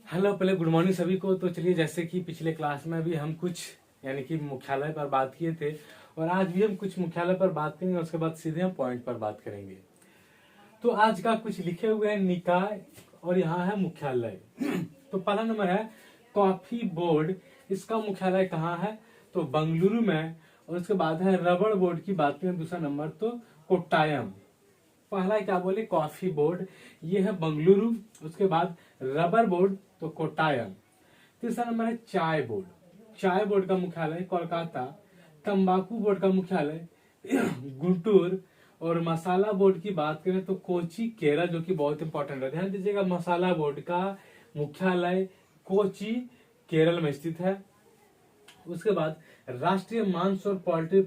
Hello, पहले good morning सभी को। तो चलिए, जैसे कि पिछले क्लास में भी हम कुछ यानी कि मुख्यालय पर बात किए थे और आज भी हम कुछ मुख्यालय पर बात करेंगे, उसके बाद सीधे हम पॉइंट पर बात करेंगे। तो आज का कुछ लिखे हुए हैं निकाय और यहाँ है मुख्यालय। तो पहला नंबर है कॉफी बोर्ड। इसका मुख्यालय कहाँ है? तो बंगलुरु में। और उसके बाद है रबड़ बोर्ड की बात करें, दूसरा नंबर तो कोट्टायम। पहला क्या बोले? कॉफी बोर्ड, ये है बंगलुरु। उसके बाद रबर बोर्ड तो कोट्टायम। तीसरा नंबर है चाय बोर्ड। चाय बोर्ड का मुख्यालय कोलकाता। तंबाकू बोर्ड का मुख्यालय गुंटूर। और मसाला बोर्ड की बात करें तो कोची, केरल, जो कि बहुत इंपॉर्टेंट है। ध्यान दीजिएगा, मसाला बोर्ड का मुख्यालय कोची, केरल में स्थित है। उसके बाद राष्ट्रीय मांस और पोल्ट्री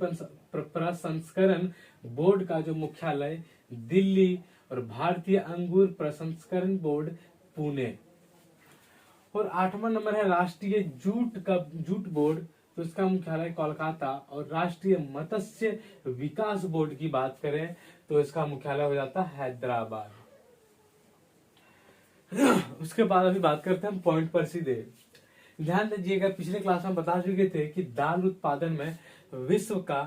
प्रसंस्करण बोर्ड का जो मुख्यालय दिल्ली। और भारतीय अंगूर प्रसंस्करण बोर्ड पुणे। और 8वां नंबर है राष्ट्रीय जूट बोर्ड, तो इसका मुख्यालय कोलकाता। और राष्ट्रीय मत्स्य विकास बोर्ड की बात करें तो इसका मुख्यालय हो जाता है हैदराबाद। उसके बाद अभी बात करते हैं हम पॉइंट पर सीधे। ध्यान दीजिएगा, पिछले क्लास में बता चुके थे कि दाल उत्पादन में विश्व का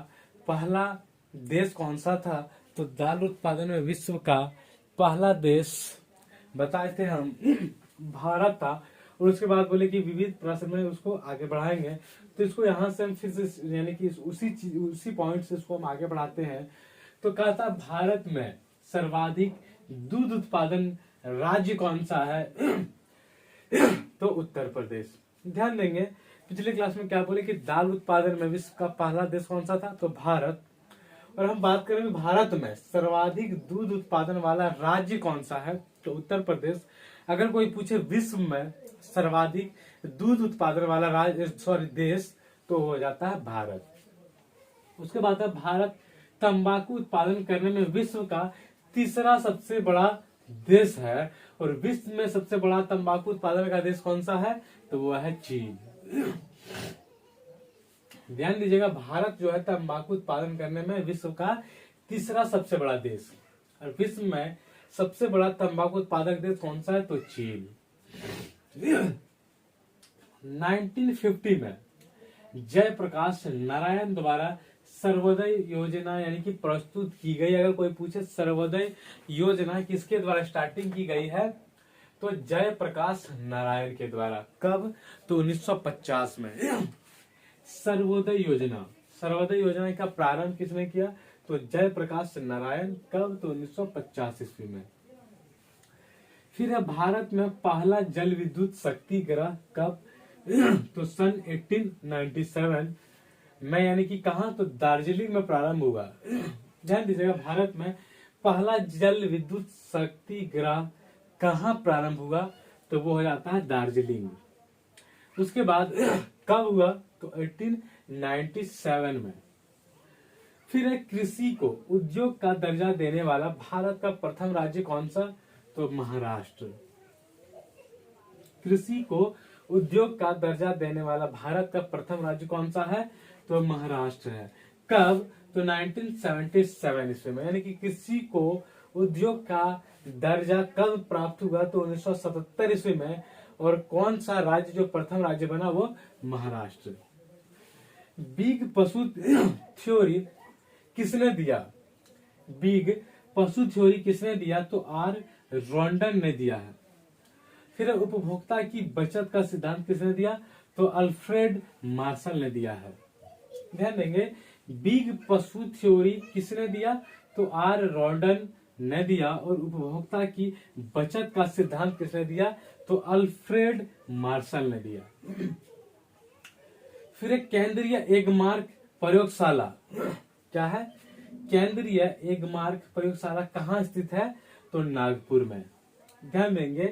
पहला देश कौन सा था। तो दाल उत्पादन में विश्व का पहला देश बताए थे हम भारत था। और उसके बाद बोले कि विविध प्रश्न में उसको आगे बढ़ाएंगे। तो इसको यहाँ से हम फिर से यानी कि उसी पॉइंट से इसको हम आगे बढ़ाते हैं। तो कहा था भारत में सर्वाधिक दूध उत्पादन राज्य कौन सा है? तो उत्तर प्रदेश। ध्यान देंगे, पिछले क्लास में क्या बोले कि दाल उत्पादन में विश्व का पहला देश कौन सा था? तो भारत। और हम बात करेंगे भारत में सर्वाधिक दूध उत्पादन वाला राज्य कौन सा है? तो उत्तर प्रदेश। अगर कोई पूछे विश्व में सर्वाधिक दूध उत्पादन वाला राज्य देश, तो हो जाता है भारत। उसके बाद है भारत तंबाकू उत्पादन करने में विश्व का तीसरा सबसे बड़ा देश है। और विश्व में सबसे बड़ा तंबाकू उत्पादन का देश कौन सा है? तो वो है चीन। ध्यान दीजिएगा, भारत जो है तंबाकू उत्पादन करने में विश्व का तीसरा सबसे बड़ा देश। और विश्व में सबसे बड़ा तंबाकू उत्पादक देश कौन सा है? तो चीन। 1950 में जयप्रकाश नारायण द्वारा सर्वोदय योजना यानी कि प्रस्तुत की गई। अगर कोई पूछे सर्वोदय योजना किसके द्वारा स्टार्टिंग की गई है? तो जयप्रकाश नारायण के द्वारा। कब? तो 1950 में। सर्वोदय योजना का प्रारंभ किसने किया? तो जयप्रकाश नारायण। कब? तो 1950 ईस्वी में। फिर है भारत में पहला जल विद्युत शक्ति ग्रह कब? तो सन 1897 में, यानी कि कहा? तो दार्जिलिंग में प्रारंभ हुआ। ध्यान दीजिएगा, भारत में पहला जल विद्युत शक्ति ग्रह कहाँ प्रारंभ हुआ? तो वो हो जाता है दार्जिलिंग। उसके बाद कब हुआ? तो 1897 में। फिर है कृषि को उद्योग का दर्जा देने वाला भारत का प्रथम राज्य कौन सा? तो महाराष्ट्र। कृषि को उद्योग का दर्जा देने वाला भारत का प्रथम राज्य कौन सा है? तो महाराष्ट्र है। कब? तो 1977 ईस्वी में। यानी कि कृषि को उद्योग का दर्जा कब प्राप्त हुआ? तो 1977 ईस्वी में। और कौन सा राज्य जो प्रथम राज्य बना? वो महाराष्ट्र। बिग पशु थ्योरी किसने दिया? बिग पशु थ्योरी किसने दिया? तो आर रॉन्डन ने दिया है। फिर उपभोक्ता की बचत का सिद्धांत किसने दिया? तो अल्फ्रेड मार्शल ने दिया है। ध्यान देंगे, बिग पशु थ्योरी किसने दिया? तो आर रॉन्डन ने दिया। और उपभोक्ता की बचत का सिद्धांत किसने दिया? तो अल्फ्रेड मार्शल ने दिया। फिर एक केंद्रीय एगमार्क प्रयोगशाला क्या है? केंद्रीय एगमार्क प्रयोगशाला कहाँ स्थित है? तो नागपुर में। ध्यान देंगे,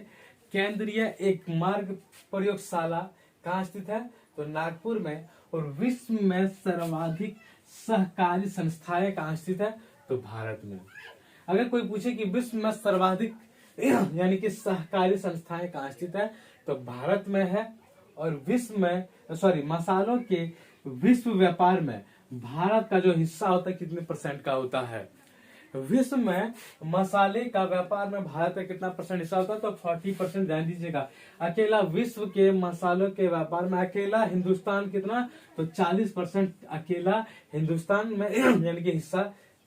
केंद्रीय एगमार्क प्रयोगशाला कहाँ स्थित है? तो नागपुर में। और विश्व में सर्वाधिक सहकारी संस्थाएं कहाँ स्थित है? तो भारत में। अगर कोई पूछे कि विश्व में सर्वाधिक यानी कि सहकारी संस्थाएं कहाँ स्थित है? तो भारत में है। और विश्व में मसालों के विश्व व्यापार में भारत का जो हिस्सा होता है कितने % का होता है? विश्व में मसाले का व्यापार में भारत का कितना परसेंट हिस्सा होता है? तो 40%। ध्यान दीजिएगा, अकेला विश्व के मसालों के व्यापार में अकेला हिंदुस्तान कितना? तो 40% अकेला हिंदुस्तान में यानी कि हिस्सा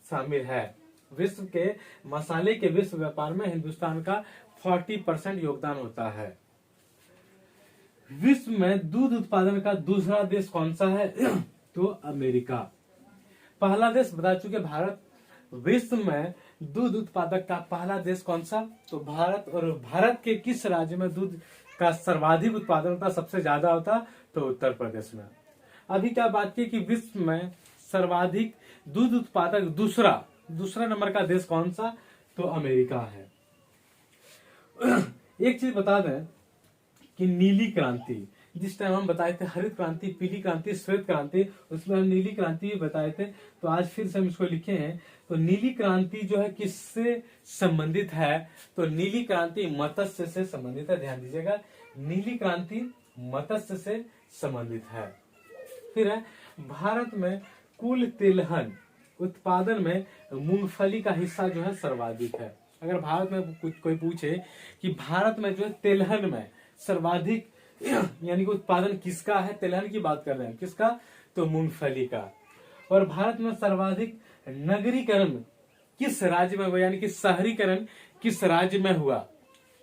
शामिल है। विश्व के मसाले के विश्व व्यापार में हिंदुस्तान का 40% योगदान होता है। विश्व में दूध उत्पादन का दूसरा देश कौन सा है? तो अमेरिका। पहला देश बता चुके भारत। विश्व में दूध उत्पादक का पहला देश कौन सा? तो भारत। और भारत के किस राज्य में दूध का सर्वाधिक उत्पादन होता, सबसे ज्यादा होता? तो उत्तर प्रदेश में। अभी क्या बात की कि विश्व में सर्वाधिक दूध उत्पादक दूसरा नंबर का देश कौन सा? तो अमेरिका है। एक चीज बता दें कि नीली क्रांति, जिस टाइम हम बताए थे हरित क्रांति, पीली क्रांति, श्वेत क्रांति, उसमें हम नीली क्रांति भी बताए थे। तो आज फिर से हम इसको लिखे हैं। तो नीली क्रांति जो है किससे संबंधित है? तो नीली क्रांति मत्स्य से संबंधित है। ध्यान दीजिएगा, नीली क्रांति मत्स्य से संबंधित है। फिर है, भारत में कुल तिलहन उत्पादन में मूंगफली का हिस्सा जो है सर्वाधिक है। अगर भारत में कोई पूछे कि भारत में जो है तिलहन में सर्वाधिक यानी कि उत्पादन किसका है, तिलहन की बात कर रहे हैं, किसका? तो मूंगफली का। और भारत में सर्वाधिक नगरीकरण किस राज्य में हुआ, यानी कि शहरीकरण किस राज्य में हुआ?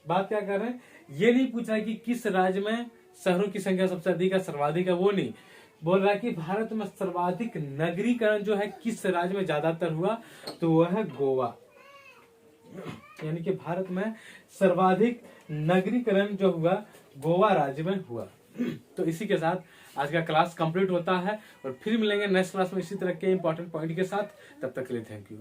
बात क्या कर रहे हैं, ये नहीं पूछा कि किस राज्य में शहरों की संख्या सबसे अधिक है, सर्वाधिक है, वो नहीं बोल रहा है कि भारत में सर्वाधिक नगरीकरण जो है किस राज्य में ज्यादातर हुआ? तो वह है गोवा। यानी कि भारत में सर्वाधिक नगरीकरण जो हुआ गोवा राज्य में हुआ। तो इसी के साथ आज का क्लास कंप्लीट होता है और फिर मिलेंगे नेक्स्ट क्लास में इसी तरह के इंपॉर्टेंट पॉइंट के साथ। तब तक के लिए थैंक यू।